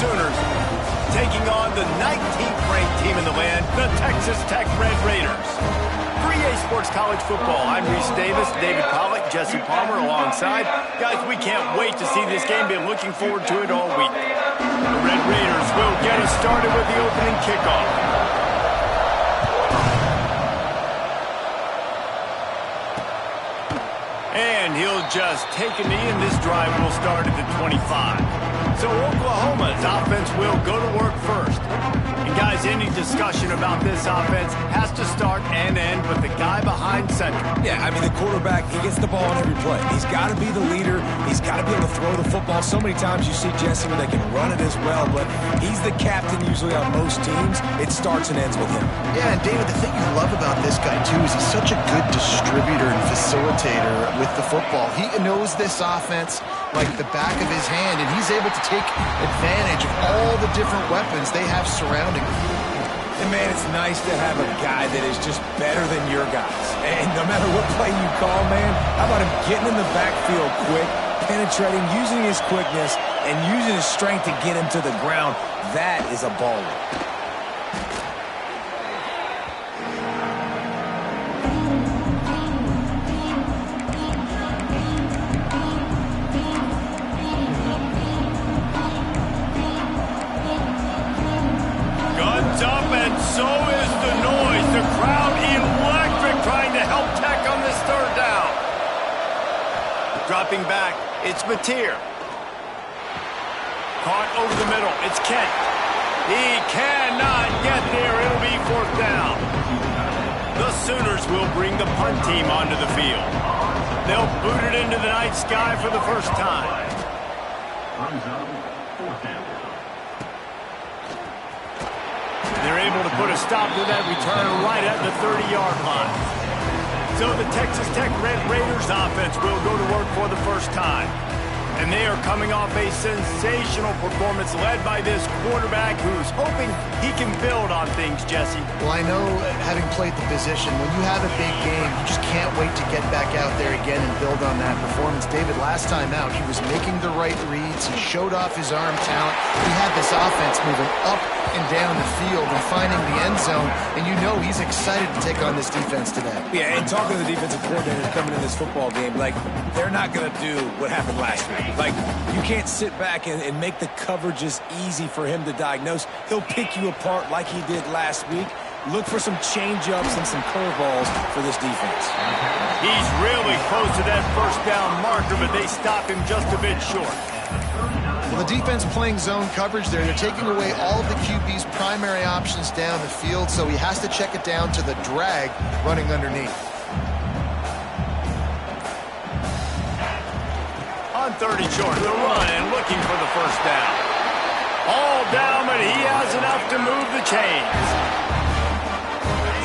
Sooners taking on the 19th ranked team in the land, the Texas Tech Red Raiders. For EA Sports College Football, I'm Reese Davis, David Pollack, Jesse Palmer alongside. Guys, we can't wait to see this game. Been looking forward to it all week. The Red Raiders will get us started with the opening kickoff. And he'll just take a knee, and this drive will start at the 25. So Oklahoma's offense will go to work first. And guys, any discussion about this offense has to start and end with the guy behind center. Yeah, I mean, the quarterback, he gets the ball on every play. He's got to be the leader. He's got to be able to throw the football. So many times you see Jesse where they can run it as well, but he's the captain usually on most teams. It starts and ends with him. Yeah, and David, the thing you love about this guy, too, is he's such a good distributor and facilitator with the football. He knows this offense like the back of his hand, and he's able to take advantage of all the different weapons they have surrounding him. And, man, it's nice to have a guy that is just better than your guys. And no matter what play you call, man, how about him getting in the backfield quick, penetrating, using his quickness, and using his strength to get him to the ground. That is a baller. Up, and so is the noise. The crowd electric, trying to help Tech on this third down. Dropping back, it's Mateer. Caught over the middle, it's Kent. He cannot get there. It'll be fourth down. The Sooners will bring the punt team onto the field. They'll boot it into the night sky for the first time. They're able to put a stop to that return right at the 30-yard line. So the Texas Tech Red Raiders offense will go to work for the first time. And they are coming off a sensational performance led by this quarterback who's hoping he can build on things, Jesse. Well, I know, having played the position, when you have a big game, you just can't wait to get back out there again and build on that performance. David, last time out, he was making the right reads. He showed off his arm talent. He had this offense moving up and down the field and finding the end zone, and you know he's excited to take on this defense today. Yeah, and talking to the defensive coordinators coming in this football game, like, they're not going to do what happened last week. Like, you can't sit back and make the coverages easy for him to diagnose. He'll pick you apart like he did last week. Look for some change-ups and some curveballs for this defense. He's really close to that first down marker, but they stop him just a bit short. Well, the defense playing zone coverage there. They're taking away all of the QB's primary options down the field, so he has to check it down to the drag running underneath. On 30 short, the run and looking for the first down. All down, but he has enough to move the chains.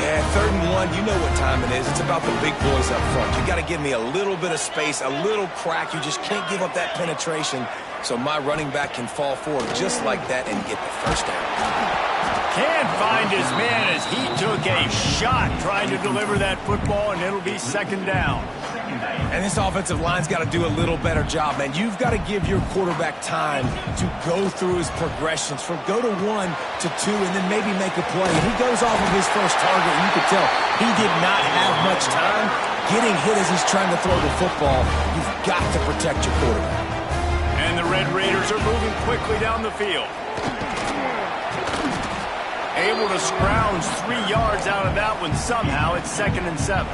Yeah, 3rd and 1, you know what time it is. It's about the big boys up front. You got to give me a little bit of space, a little crack. You just can't give up that penetration so my running back can fall forward just like that and get the first down. Can't find his man as he took a shot trying to deliver that football, and it'll be second down. And this offensive line's got to do a little better job, man. You've got to give your quarterback time to go through his progressions from go to 1 to 2 and then maybe make a play. He goes off of his first target, and you can tell he did not have much time getting hit as he's trying to throw the football. You've got to protect your quarterback. And the Red Raiders are moving quickly down the field. Able to scrounge 3 yards out of that one somehow. It's 2nd and 7.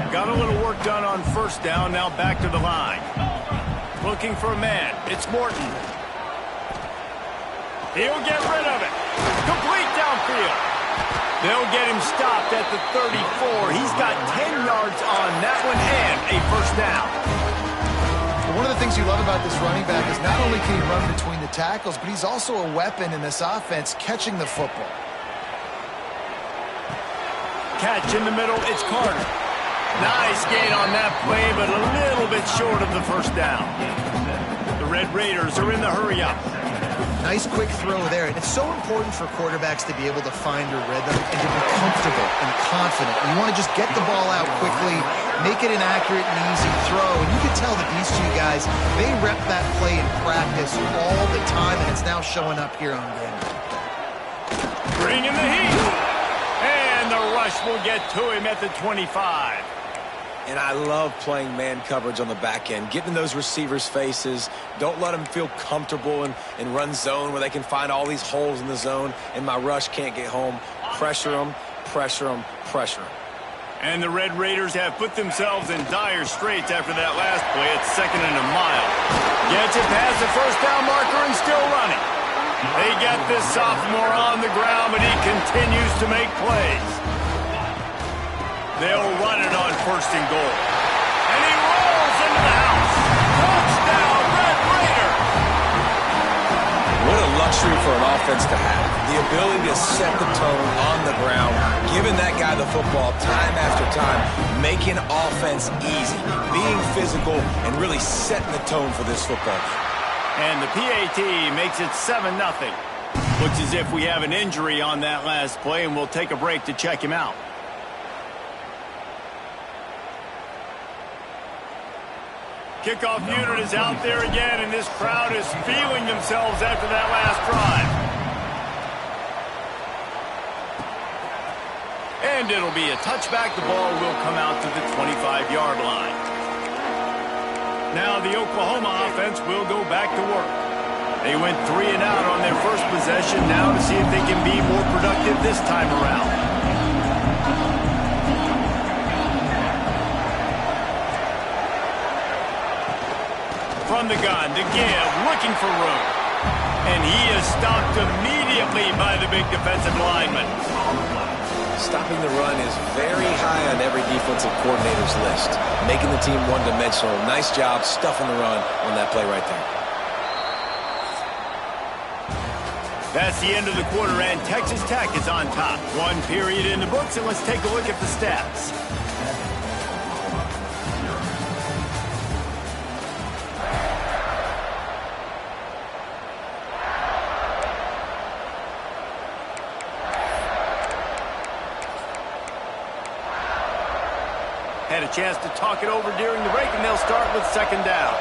Got a little work done on first down, now back to the line. Looking for a man. It's Morton. He'll get rid of it. Complete downfield. They'll get him stopped at the 34. He's got 10 yards on that one and a first down. One of the things you love about this running back is not only can he run between the tackles, but he's also a weapon in this offense catching the football. Catch in the middle, it's Carter. Nice gain on that play, but a little bit short of the first down. The Red Raiders are in the hurry-up. Nice quick throw there. And it's so important for quarterbacks to be able to find a rhythm and to be comfortable and confident. You want to just get the ball out quickly, make it an accurate and easy throw. And you can tell that these two guys, they rep that play in practice all the time, and it's now showing up here on game. Bringing the heat. And the rush will get to him at the 25. And I love playing man coverage on the back end, getting in those receivers' faces. Don't let them feel comfortable and run zone where they can find all these holes in the zone, and my rush can't get home. Pressure them, pressure them, pressure them. And the Red Raiders have put themselves in dire straits after that last play. It's 2nd and a mile. Gets it past the first down marker and still running. They get this sophomore on the ground, but he continues to make plays. They'll run it on 1st and goal. And he rolls into the house. Touchdown, Red Raider! What a luxury for an offense to have. The ability to set the tone on the ground, giving that guy the football time after time, making offense easy, being physical, and really setting the tone for this football game. And the PAT makes it 7-0. Looks as if we have an injury on that last play, and we'll take a break to check him out. Kickoff unit is out there again, and this crowd is feeling themselves after that last drive. And it'll be a touchback. The ball will come out to the 25-yard line. Now the Oklahoma offense will go back to work. They went 3 and out on their first possession. Now to see if they can be more productive this time around. From the gun to give, looking for room. And he is stopped immediately by the big defensive lineman. Stopping the run is very high on every defensive coordinator's list. Making the team one-dimensional. Nice job stuffing the run on that play right there. That's the end of the quarter, and Texas Tech is on top. 1 period in the books, and let's take a look at the stats. Had a chance to talk it over during the break, and they'll start with 2nd down.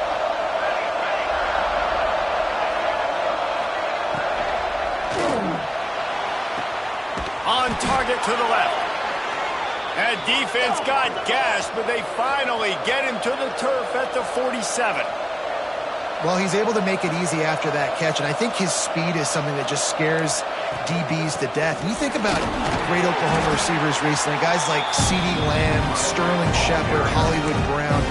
On target to the left. That defense got gashed, but they finally get him to the turf at the 47. Well, he's able to make it easy after that catch, and I think his speed is something that just scares DBs to death. And you think about great Oklahoma receivers recently, guys like CeeDee Lamb, Sterling Shepard, Hollywood Brown.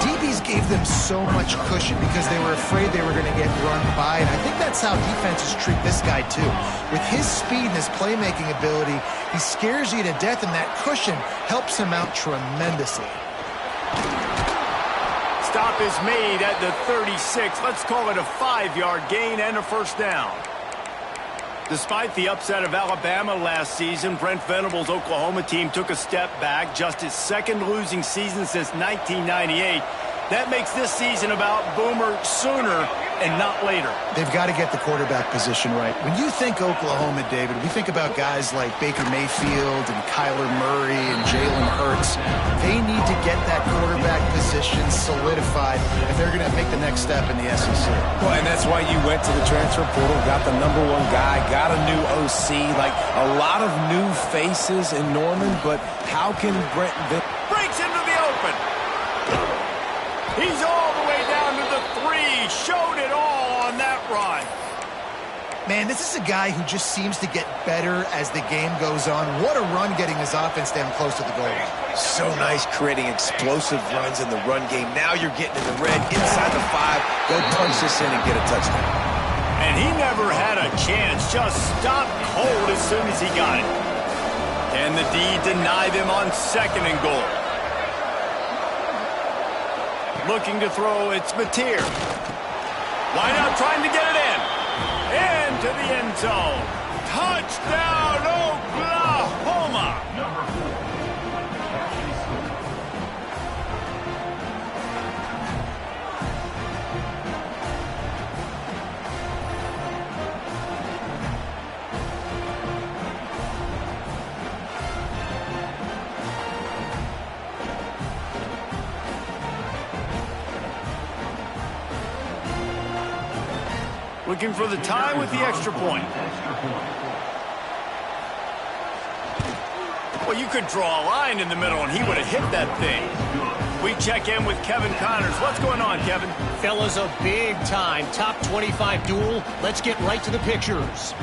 DBs gave them so much cushion because they were afraid they were going to get run by, and I think that's how defenses treat this guy too. With his speed and his playmaking ability, he scares you to death, and that cushion helps him out tremendously. Stop is made at the 36. Let's call it a 5-yard gain and a 1st down. Despite the upset of Alabama last season, Brent Venables' Oklahoma team took a step back, just his 2nd losing season since 1998. That makes this season about Boomer sooner and not later. They've got to get the quarterback position right. When you think Oklahoma, David, we think about guys like Baker Mayfield and Kyler Murray and Jalen Hurts. They need to get that quarterback position solidified if they're going to make the next step in the SEC. Well, and that's why you went to the transfer portal, got the #1 guy, got a new OC, like a lot of new faces in Norman, but how can Brent breaks into the open? He's all the way down to the 3. Showed it all on that run. Man, this is a guy who just seems to get better as the game goes on. What a run getting his offense down close to the goal line. So nice creating explosive runs in the run game. Now you're getting in the red, inside the 5. Go punch this in and get a touchdown. And he never had a chance. Just stopped cold as soon as he got it. Can the D deny them on 2nd and goal? Looking to throw, it's Mateer. Line up trying to get it in. Into the end zone. Touchdown, Oklahoma! looking for the tie with the extra point. Well, you could draw a line in the middle, and he would have hit that thing. We check in with Kevin Connors. What's going on, Kevin? Fellas, a big-time top 25 duel. Let's get right to the pictures.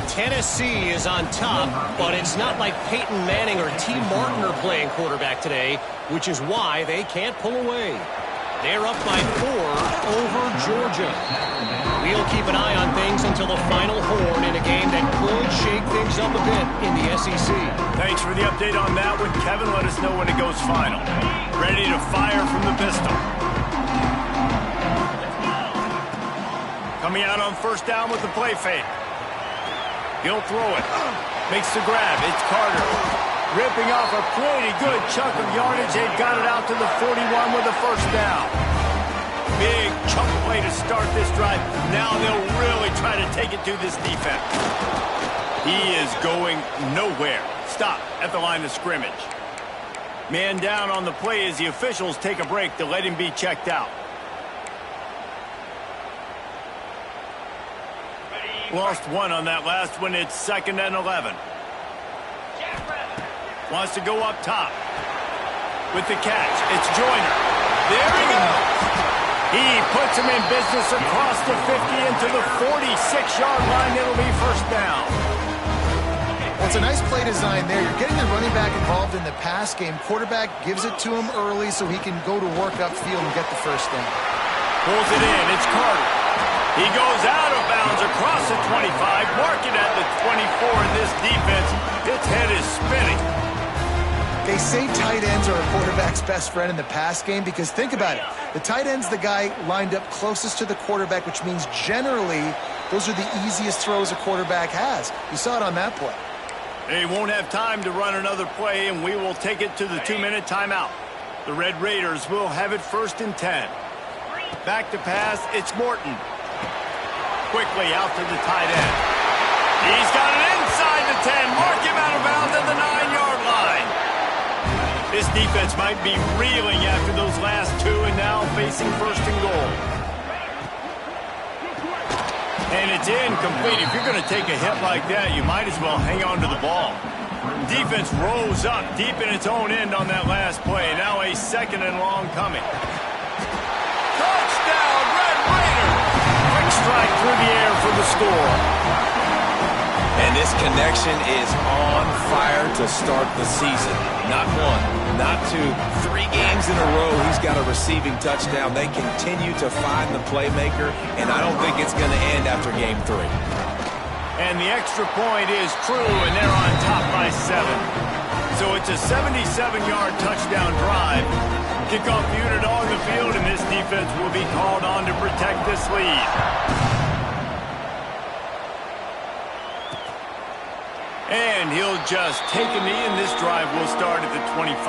Tennessee is on top, but it's not like Peyton Manning or T. Martin are playing quarterback today, which is why they can't pull away. They're up by 4 over Georgia. We'll keep an eye on things until the final horn in a game that could shake things up a bit in the SEC. Thanks for the update on that one, Kevin. Let us know when it goes final. Ready to fire from the pistol. Coming out on first down with the play fake. He'll throw it. Makes the grab. It's Carter. Ripping off a pretty good chunk of yardage. They've got it out to the 41 with a first down. Big chunk play to start this drive. Now they'll really try to take it to this defense. He is going nowhere. Stop at the line of scrimmage. Man down on the play as the officials take a break to let him be checked out. Lost one on that last one. It's 2nd and 11. Wants to go up top. With the catch, it's Joyner. There he goes. He puts him in business across the 50 into the 46-yard line. It'll be first down. Well, it's a nice play design there. You're getting the running back involved in the pass game. Quarterback gives it to him early so he can go to work upfield and get the first down. Pulls it in. It's Carter. He goes out of bounds across the 25, marking at the 24 in this defense. Its head is spinning. They say tight ends are a quarterback's best friend in the pass game because think about it. The tight end's the guy lined up closest to the quarterback, which means generally those are the easiest throws a quarterback has. You saw it on that play. They won't have time to run another play, and we will take it to the 2-minute timeout. The Red Raiders will have it 1st and 10. Back to pass, it's Morton. Quickly out to the tight end. He's got it inside the 10. Mark him out of bounds at the 9-yard line. This defense might be reeling after those last 2 and now facing 1st and goal. And it's incomplete. If you're going to take a hit like that, you might as well hang on to the ball. Defense rose up deep in its own end on that last play. Now a 2nd and long coming. Touchdown, Red Raiders! Quick strike through the air for the score. And this connection is on fire to start the season. Not 1, not 2, 3 games in a row he's got a receiving touchdown. They continue to find the playmaker, and I don't think it's going to end after game 3. And the extra point is true, and they're on top by 7. So it's a 77-yard touchdown drive. Kickoff unit on the field, and this defense will be called on to protect this lead. And he'll just take a knee, and this drive will start at the 25.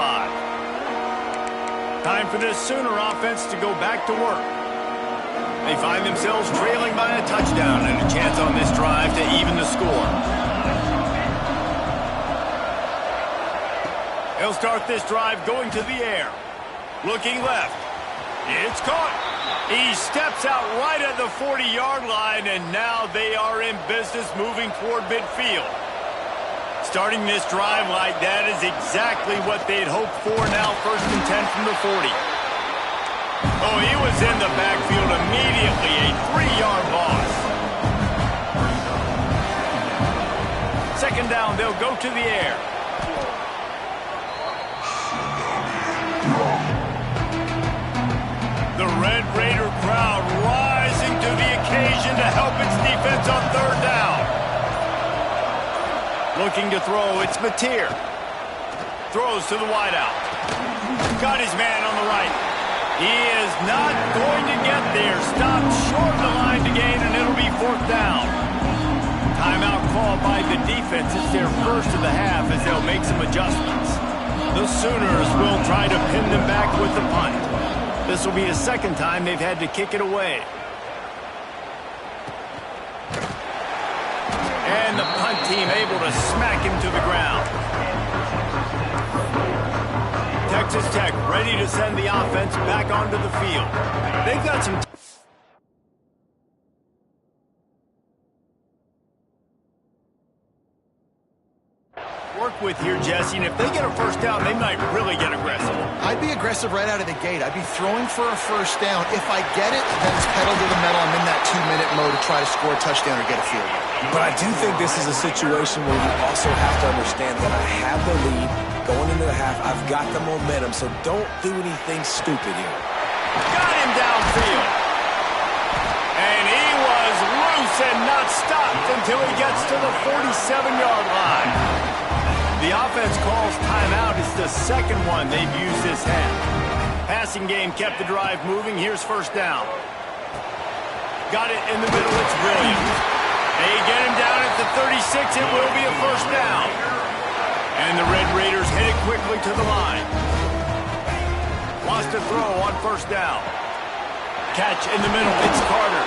Time for this Sooner offense to go back to work. They find themselves trailing by a touchdown and a chance on this drive to even the score. They'll start this drive going to the air. Looking left. It's caught. He steps out right at the 40-yard line, and now they are in business moving toward midfield. Starting this drive like that is exactly what they'd hoped for. Now 1st and 10 from the 40. Oh, he was in the backfield immediately. A 3-yard loss. 2nd down, they'll go to the air. The Red Raider crowd rising to the occasion to help its defense on 3rd down. Looking to throw, it's Mateer. Throws to the wideout. Got his man on the right. He is not going to get there. Stopped short of the line to gain, and it'll be 4th down. Timeout called by the defense. It's their first of the half as they'll make some adjustments. The Sooners will try to pin them back with the punt. This will be the 2nd time they've had to kick it away. And the punt team able to smack him to the ground. Texas Tech ready to send the offense back onto the field. They've got some... work with here, Jesse, and if they get a first down, they might really get aggressive. I'd be aggressive right out of the gate. I'd be throwing for a first down. If I get it, then it's pedal to the metal. I'm in that 2-minute mode to try to score a touchdown or get a field goal. But I do think this is a situation where you also have to understand that I have the lead going into the half. I've got the momentum, so don't do anything stupid here. Got him downfield. And he was loose and not stopped until he gets to the 47-yard line. The offense calls timeout. It's the second one they've used this half. Passing game kept the drive moving. Here's first down. Got it in the middle. It's Williams. They get him down at the 36. It will be a first down. And the Red Raiders headed quickly to the line. Wants to throw on first down. Catch in the middle. It's Carter.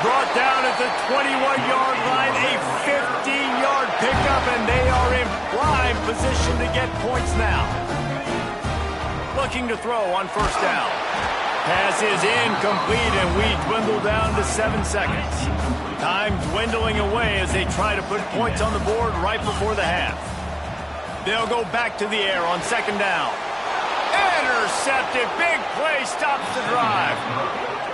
Brought down at the 21-yard line. A 15-yard pickup, and they are in prime position to get points now. Looking to throw on first down. Pass is incomplete, and we dwindle down to 7 seconds. Time dwindling away as they try to put points on the board right before the half. They'll go back to the air on second down. Intercepted. Big play stops the drive.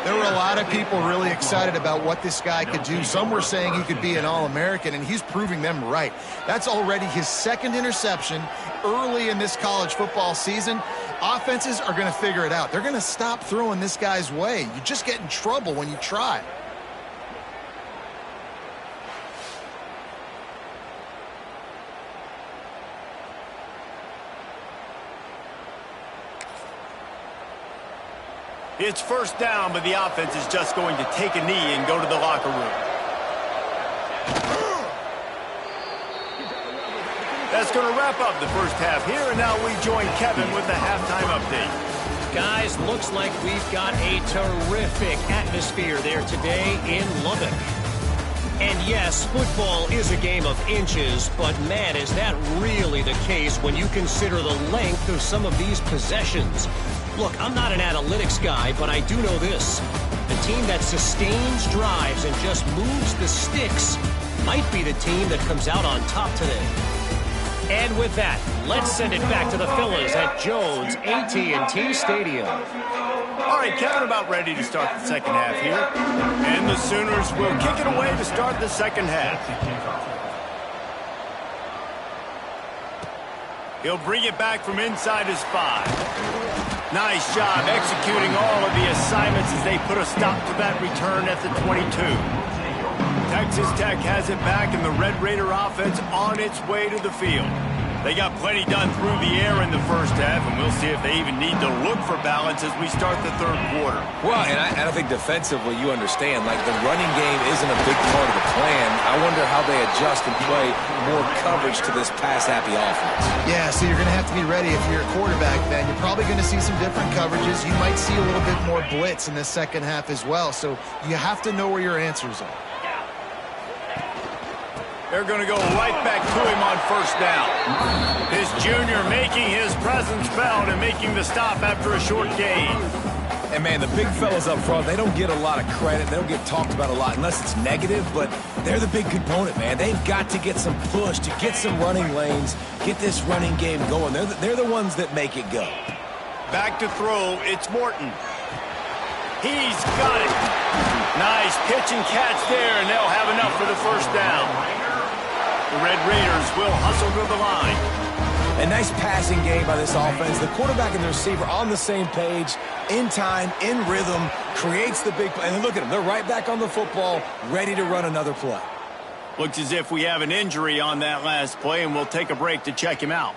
There were a lot of people really excited about what this guy could do. Some were saying he could be an All-American, and he's proving them right. That's already his second interception early in this college football season. Offenses are going to figure it out. They're going to stop throwing this guy's way. You just get in trouble when you try. It's first down, but the offense is just going to take a knee and go to the locker room. That's going to wrap up the first half here, and now we join Kevin with the halftime update. Guys, looks like we've got a terrific atmosphere there today in Lubbock. And yes, football is a game of inches, but man, is that really the case when you consider the length of some of these possessions. Look, I'm not an analytics guy, but I do know this. The team that sustains drives and just moves the sticks might be the team that comes out on top today. And with that, let's send it back to the fellas at Jones AT&T Stadium. All right, Kevin, about ready to start the second half here. And the Sooners will kick it away to start the second half. He'll bring it back from inside his 5. Nice job executing all of the assignments as they put a stop to that return at the 22. Texas Tech has it back, and the Red Raider offense on its way to the field. They got plenty done through the air in the first half, and we'll see if they even need to look for balance as we start the third quarter. Well, and I think defensively, you understand, like the running game isn't a big part of the plan. I wonder how they adjust and play more coverage to this pass-happy offense. Yeah, so you're going to have to be ready if you're a quarterback, then. You're probably going to see some different coverages. You might see a little bit more blitz in the second half as well, so you have to know where your answers are. They're going to go right back to him on first down. This junior making his presence felt and making the stop after a short gain. And, man, the big fellas up front, they don't get a lot of credit. They don't get talked about a lot unless it's negative, but they're the big component, man. They've got to get some push, to get some running lanes, get this running game going. They're the ones that make it go. Back to throw, it's Morton. He's got it. Nice pitch and catch there, and they'll have enough for the first down. The Red Raiders will hustle to the line. A nice passing game by this offense. The quarterback and the receiver on the same page, in time, in rhythm, creates the big play. And look at them. They're right back on the football, ready to run another play. Looks as if we have an injury on that last play, and we'll take a break to check him out.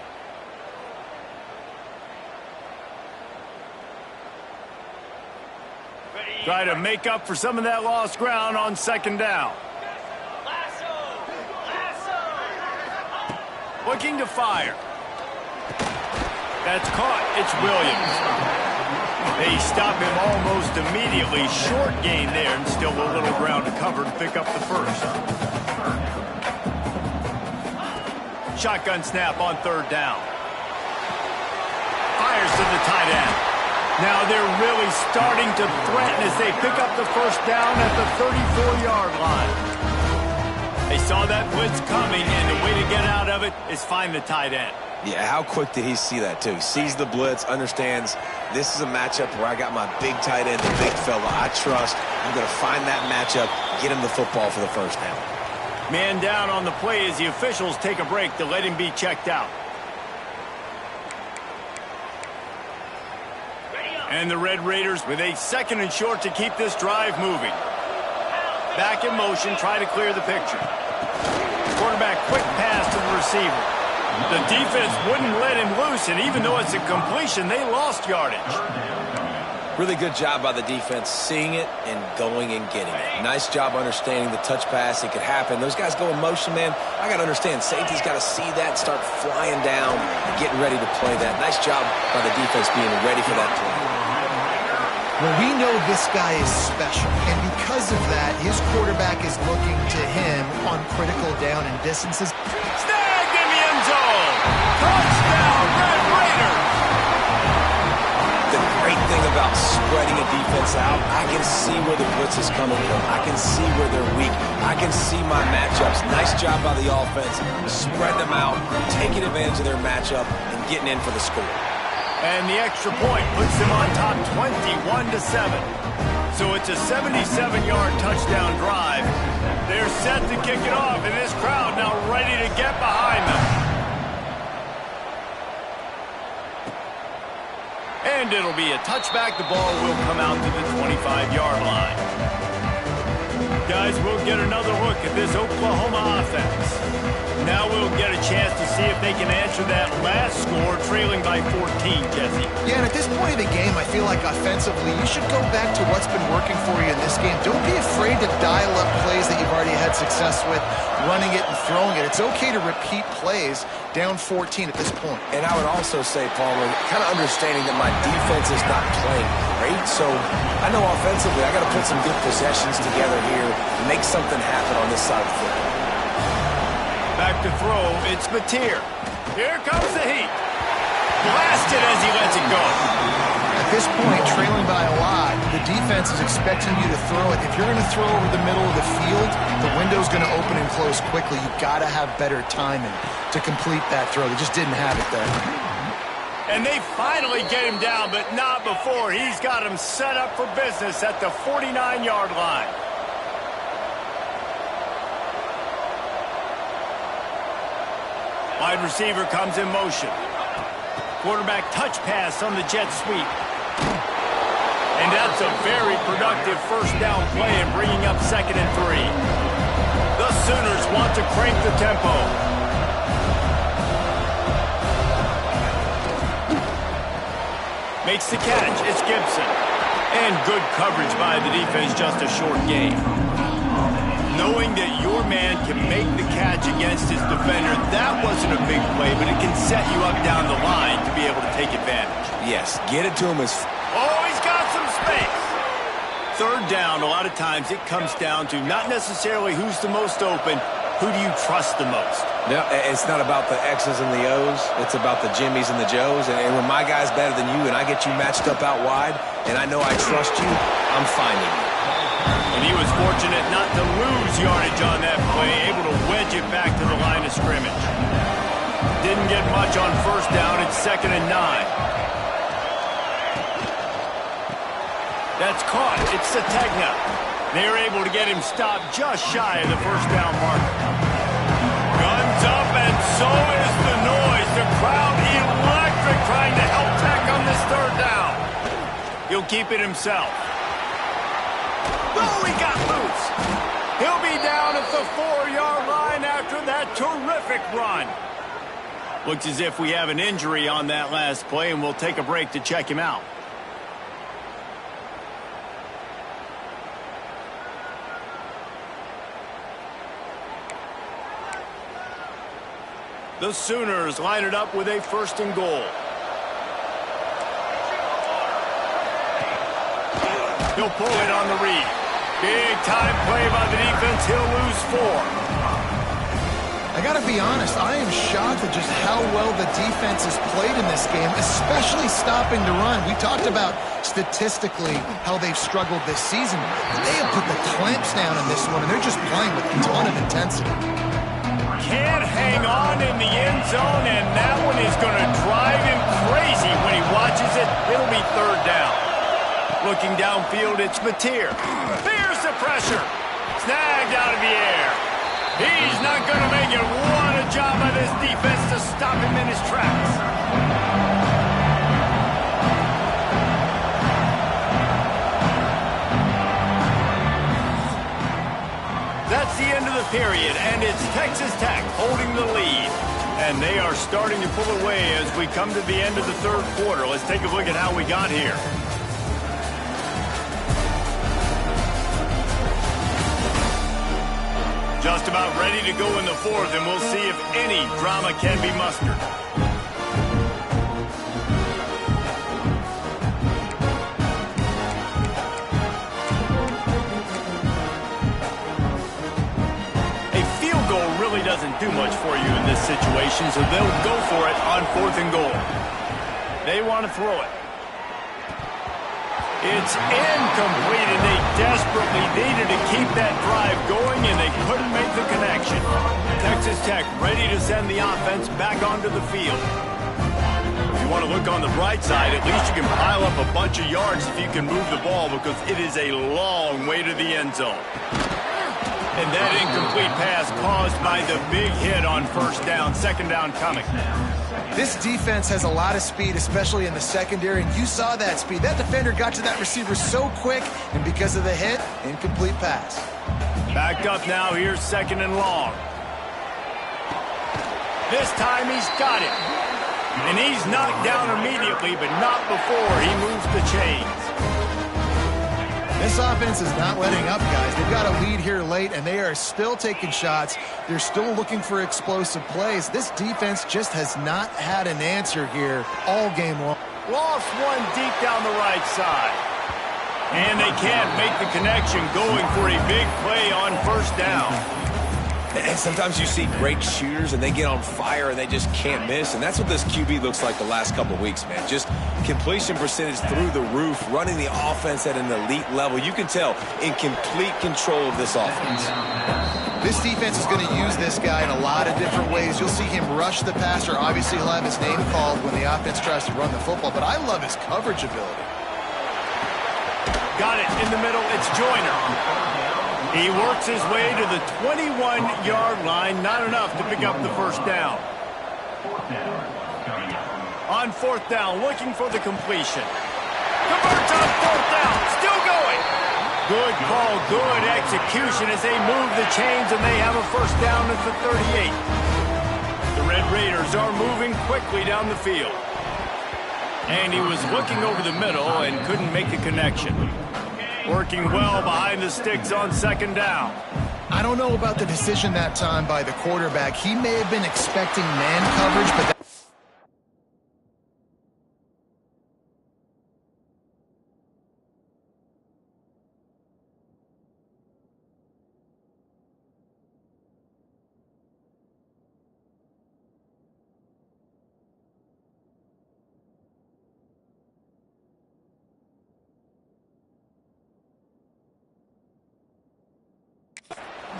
Try to make up for some of that lost ground on second down. Looking to fire. That's caught. It's Williams. They stop him almost immediately. Short gain there, and still a little ground to cover to pick up the first. Shotgun snap on third down. Fires to the tight end. Now they're really starting to threaten as they pick up the first down at the 34-yard line. They saw that blitz coming, and the way to get out of it is find the tight end. Yeah, how quick did he see that, too? He sees the blitz, understands this is a matchup where I got my big tight end, the big fella I trust. I'm going to find that matchup, get him the football for the first down. Man down on the play as the officials take a break to let him be checked out. And the Red Raiders with a 2nd and short to keep this drive moving. Back in motion, try to clear the picture. Quarterback quick pass to the receiver. The defense wouldn't let him loose, and even though it's a completion, they lost yardage. Really good job by the defense seeing it and going and getting it. Nice job understanding the touch pass. It could happen. Those guys go in motion, man. I got to understand, safety's got to see that, start flying down and getting ready to play that. Nice job by the defense being ready for that play. Well, we know this guy is special, and because of that, his quarterback is looking to him on critical down and distances. Snagged in the end zone! Touchdown, Red Raiders! The great thing about spreading a defense out, I can see where the blitz is coming from. I can see where they're weak. I can see my matchups. Nice job by the offense. Spread them out, taking advantage of their matchup, and getting in for the score. And the extra point puts them on top 21-7. So it's a 77-yard touchdown drive. They're set to kick it off, and this crowd now ready to get behind them. And it'll be a touchback. The ball will come out to the 25-yard line. Guys, we'll get another look at this Oklahoma offense. Now we'll get a chance to see if they can answer that last score, trailing by 14, Jesse. Yeah, and at this point of the game, I feel like offensively, you should go back to what's been working for you in this game. Don't be afraid to dial up plays that you've already had success with, running it and throwing it. It's okay to repeat plays down 14 at this point. And I would also say, Palmer, kind of understanding that my defense is not playing great, so I know offensively I got to put some good possessions together here, make something happen on this side of the football. Back to throw, it's Mateer. Here comes the heat. Blasted as he lets it go. At this point, trailing by a lot, the defense is expecting you to throw it. If you're going to throw over the middle of the field, the window's going to open and close quickly. You've got to have better timing to complete that throw. They just didn't have it there. And they finally get him down, but not before. He's got him set up for business at the 49-yard line. Wide receiver comes in motion. Quarterback touch pass on the jet sweep. And that's a very productive first down play and bringing up 2nd and 3. The Sooners want to crank the tempo. Makes the catch. It's Gibson. And good coverage by the defense, just a short gain. Knowing that your man can make the catch against his defender, that wasn't a big play, but it can set you up down the line to be able to take advantage. Yes, get it to him as... Oh, he's got some space. 3rd down, a lot of times it comes down to not necessarily who's the most open, who do you trust the most? No, it's not about the X's and the O's. It's about the Jimmies and the Joes. And when my guy's better than you and I get you matched up out wide, and I know I trust you, I'm finding you. And he was fortunate not to lose yardage on that play, able to wedge it back to the line of scrimmage. Didn't get much on 1st down. It's 2nd and 9. That's caught. It's Sategna. They're able to get him stopped just shy of the 1st down marker. Guns up, and so is the noise. The crowd electric trying to help Tech on this 3rd down. He'll keep it himself. Oh, he got loose. He'll be down at the 4-yard line after that terrific run. Looks as if we have an injury on that last play, and we'll take a break to check him out. The Sooners line it up with a 1st and goal. He'll pull it on the read. Big time play by the defense. He'll lose 4. I got to be honest, I am shocked at just how well the defense has played in this game, especially stopping the run. We talked about statistically how they've struggled this season, but they have put the clamps down in this one, and they're just playing with a ton of intensity. hang on in the end zone, and that one is going to drive him crazy when he watches it. It'll be third down. Looking downfield, it's Mateer. Fears the pressure. Snagged out of the air. He's not going to make it. What a job by this defense to stop him in his tracks. That's the end of the period, and it's Texas Tech holding the lead. And they are starting to pull away as we come to the end of the third quarter. Let's take a look at how we got here. Just about ready to go in the fourth, and we'll see if any drama can be mustered. Doesn't do much for you in this situation, so they'll go for it on 4th and goal. They want to throw it. It's incomplete, and they desperately needed to keep that drive going, and they couldn't make the connection. Texas Tech ready to send the offense back onto the field. If you want to look on the bright side, at least you can pile up a bunch of yards if you can move the ball, because it is a long way to the end zone. And that incomplete pass caused by the big hit on first down. Second down coming. This defense has a lot of speed, especially in the secondary, and you saw that speed. That defender got to that receiver so quick, and because of the hit, incomplete pass. Backed up now. Here's second and long. This time he's got it. And he's knocked down immediately, but not before he moves the chains. This offense is not letting up, guys. They've got a lead here late, and they are still taking shots. They're still looking for explosive plays. This defense just has not had an answer here all game long. Lost one deep down the right side. And they can't make the connection, going for a big play on first down. And sometimes you see great shooters, and they get on fire, and they just can't miss. And that's what this QB looks like the last couple of weeks, man. Just completion percentage through the roof, running the offense at an elite level. You can tell in complete control of this offense. This defense is going to use this guy in a lot of different ways. You'll see him rush the passer. Obviously, he'll have his name called when the offense tries to run the football, but I love his coverage ability. Got it in the middle. It's Joyner. He works his way to the 21-yard line. Not enough to pick up the first down. On fourth down, looking for the completion. Converts on fourth down. Still going. Good call, good execution as they move the chains, and they have a first down at the 38. The Red Raiders are moving quickly down the field. And he was looking over the middle and couldn't make a connection. Working well behind the sticks on second down. I don't know about the decision that time by the quarterback. He may have been expecting man coverage, but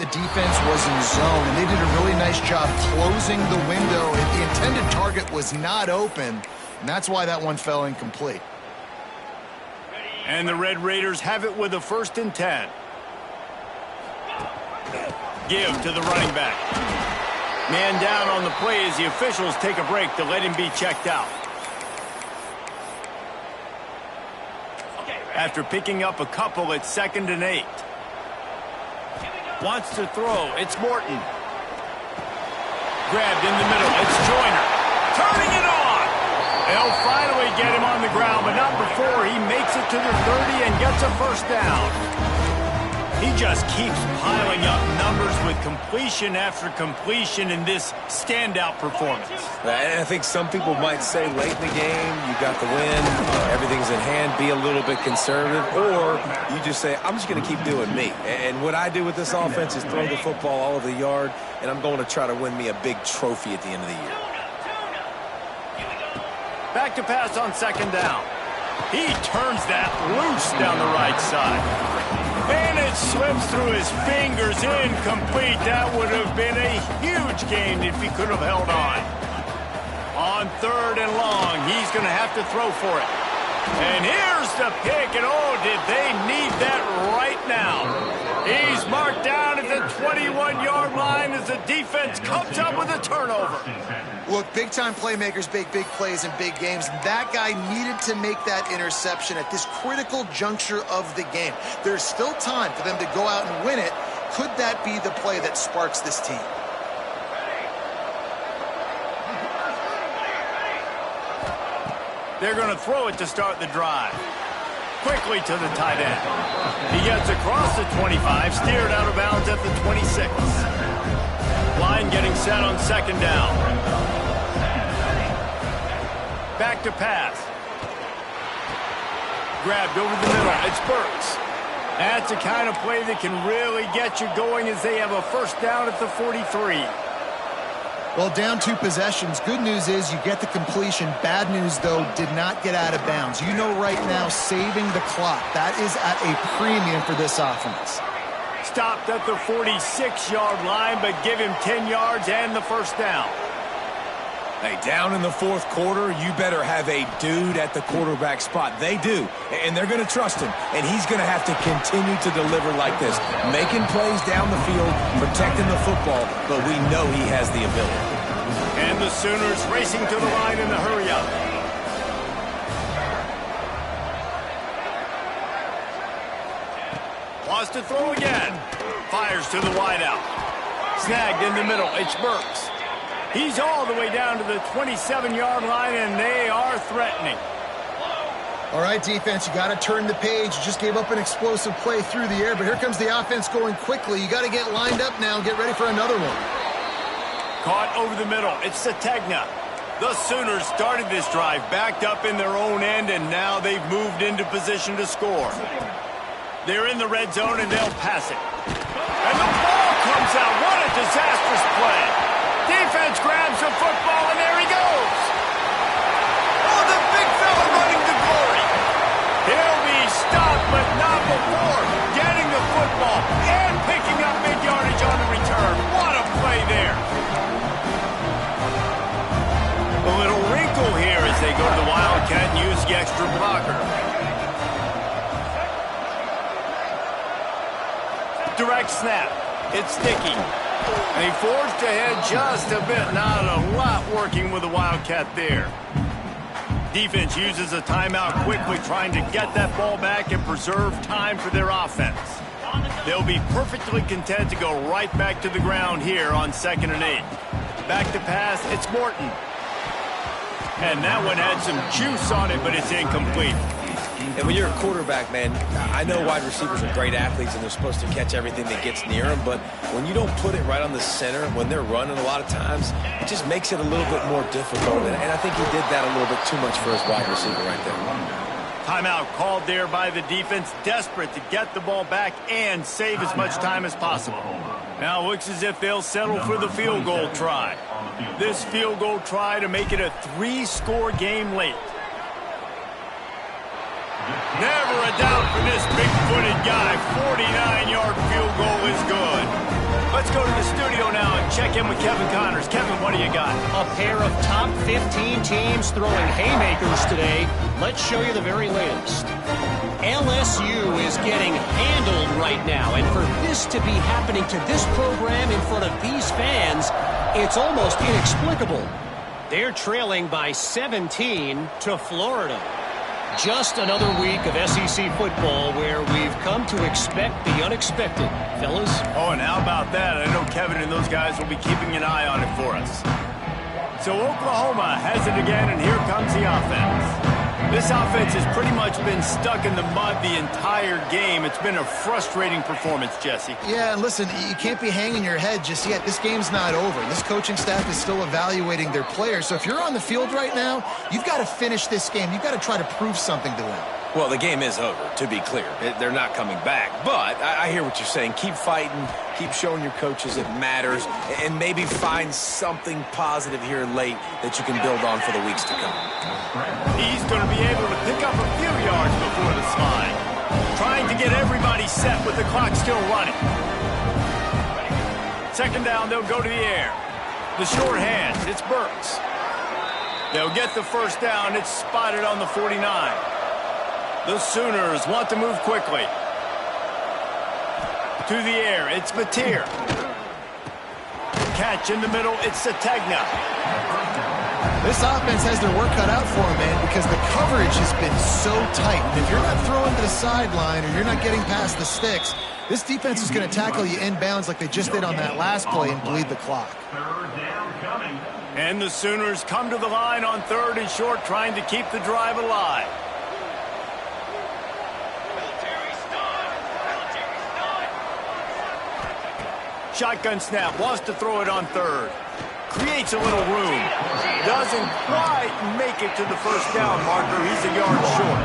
the defense was in zone, and they did a really nice job closing the window. The intended target was not open, and that's why that one fell incomplete. And the Red Raiders have it with a 1st and 10. Give to the running back. Man down on the play as the officials take a break to let him be checked out. After picking up a couple, it's 2nd and 8. Wants to throw. It's Morton. Grabbed in the middle. It's Joyner. Turning it on. They'll finally get him on the ground, but not before he makes it to the 30 and gets a first down. He just keeps piling up numbers with completion after completion in this standout performance. And I think some people might say late in the game, you got the win, everything's in hand, be a little bit conservative, or you just say, I'm just going to keep doing me. And what I do with this offense is throw the football all over the yard, and I'm going to try to win me a big trophy at the end of the year. Back to pass on second down. He turns that loose down the right side. And it slips through his fingers, incomplete. That would have been a huge much gained if he could have held on. On 3rd and long, he's going to have to throw for it. And here's the pick, and oh, did they need that right now. He's marked down at the 21-yard line as the defense comes up with a turnover. Look, big-time playmakers make big plays in big games. That guy needed to make that interception at this critical juncture of the game. There's still time for them to go out and win it. Could that be the play that sparks this team? They're going to throw it to start the drive. Quickly to the tight end. He gets across the 25, steered out of bounds at the 26. Line getting set on 2nd down. Back to pass. Grabbed over the middle. It's Burks. That's the kind of play that can really get you going as they have a 1st down at the 43. Well, down 2 possessions. Good news is you get the completion. Bad news, though, did not get out of bounds. You know right now, saving the clock. That is at a premium for this offense. Stopped at the 46-yard line, but give him 10 yards and the 1st down. Hey, down in the 4th quarter, you better have a dude at the quarterback spot. They do, and they're going to trust him, and he's going to have to continue to deliver like this, making plays down the field, protecting the football, but we know he has the ability. And the Sooners racing to the line in the hurry-up. Wants to throw again. Fires to the wideout. Snagged in the middle. It's Burks. He's all the way down to the 27-yard line, and they are threatening. All right, defense, you got to turn the page. You just gave up an explosive play through the air, but here comes the offense going quickly. You got to get lined up now and get ready for another one. Caught over the middle. It's Sategna. The Sooners started this drive backed up in their own end, and now they've moved into position to score. They're in the red zone, and they'll pass it. And the ball comes out. What a disastrous play. Defense grabs the football, and there he goes. Oh, the big fella running to glory. He'll be stopped, but not before getting the football and picking up mid-yardage on the return. What a play there. A little wrinkle here as they go to the Wildcat and use the extra blocker. Direct snap. It's Sticky. And he forged ahead just a bit. Not a lot working with the Wildcat there. Defense uses a timeout quickly, trying to get that ball back and preserve time for their offense. They'll be perfectly content to go right back to the ground here on 2nd and 8. Back to pass, it's Morton. And that one had some juice on it, but it's incomplete. And when you're a quarterback, man, I know wide receivers are great athletes and they're supposed to catch everything that gets near them, but when you don't put it right on the center, when they're running a lot of times, it just makes it a little bit more difficult. And I think he did that a little bit too much for his wide receiver right there. Timeout called there by the defense, desperate to get the ball back and save as much time as possible. Now it looks as if they'll settle for the field goal try. This field goal try to make it a 3-score game late. Never a doubt for this big-footed guy. 49-yard field goal is good. Let's go to the studio now and check in with Kevin Connors. Kevin, what do you got? A pair of top 15 teams throwing haymakers today. Let's show you the very latest. LSU is getting handled right now, and for this to be happening to this program in front of these fans, it's almost inexplicable. They're trailing by 17 to Florida. Just another week of SEC football where we've come to expect the unexpected, fellas. Oh, and how about that? I know Kevin and those guys will be keeping an eye on it for us. So Oklahoma has it again, and here comes the offense. This offense has pretty much been stuck in the mud the entire game. It's been a frustrating performance, Jesse. Yeah, and listen, you can't be hanging your head just yet. This game's not over. This coaching staff is still evaluating their players. So if you're on the field right now, you've got to finish this game. You've got to try to prove something to them. Well, the game is over, to be clear. They're not coming back. But I hear what you're saying. Keep fighting. Keep showing your coaches it matters. And maybe find something positive here late that you can build on for the weeks to come. He's going to be able to pick up a few yards before the slide. Trying to get everybody set with the clock still running. 2nd down, they'll go to the air. The short hands, it's Burks. They'll get the first down. It's spotted on the 49. The Sooners want to move quickly. To the air, it's Mateer. Catch in the middle, it's Sategna. This offense has their work cut out for them, man, because the coverage has been so tight. And if you're not throwing to the sideline or you're not getting past the sticks, this defense is going to tackle you inbounds like they just did on that last play and bleed the clock. And the Sooners come to the line on 3rd and short, trying to keep the drive alive. Shotgun snap, wants to throw it on 3rd. Creates a little room. Doesn't quite make it to the first down marker. He's a yard short.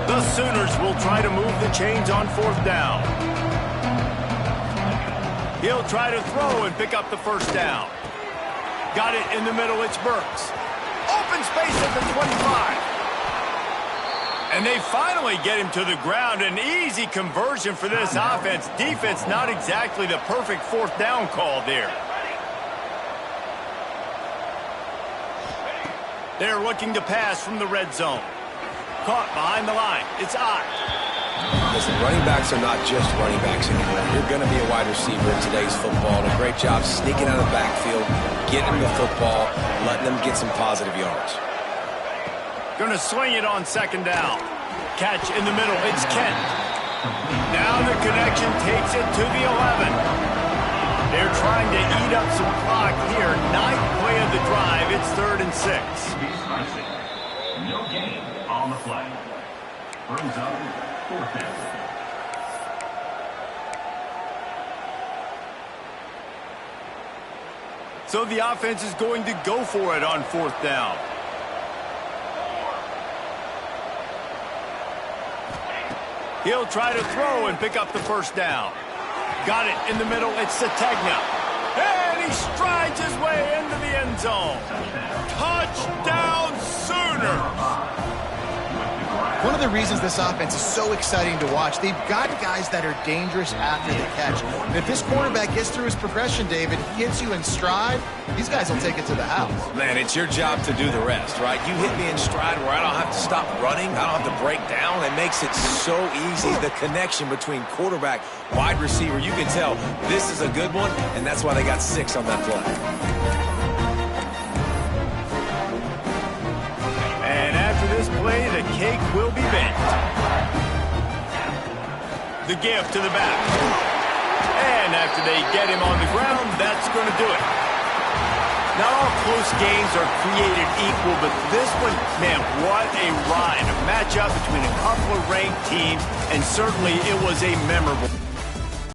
The Sooners will try to move the chains on 4th down. He'll try to throw and pick up the first down. Got it in the middle, it's Burks. Open space at the 25. And they finally get him to the ground. An easy conversion for this offense. Defense not exactly the perfect 4th down call there. They're looking to pass from the red zone. Caught behind the line. It's Ott. Listen, running backs are not just running backs anymore. You're going to be a wide receiver in today's football. And a great job sneaking out of the backfield, getting the football, letting them get some positive yards. Going to swing it on 2nd down. Catch in the middle. It's Kent. Now the connection takes it to the 11. They're trying to eat up some clock here. 9th play of the drive. It's 3rd and 6. No gain on the play. Brings up 4th down. So the offense is going to go for it on 4th down. He'll try to throw and pick up the first down. Got it in the middle. It's Sategna. And he strides his way into the end zone. Touchdown, Sooners! One of the reasons this offense is so exciting to watch, they've got guys that are dangerous after the catch. And if this quarterback gets through his progression, David, he hits you in stride, these guys will take it to the house. Man, it's your job to do the rest, right? You hit me in stride where I don't have to stop running. I don't have to break down. It makes it so easy. The connection between quarterback, wide receiver, you can tell this is a good one, and that's why they got 6 on that play. This play, the cake will be baked. The give to the back. And after they get him on the ground, that's going to do it. Not all close games are created equal, but this one, man, what a ride. A matchup between a couple of ranked teams, and certainly it was a memorable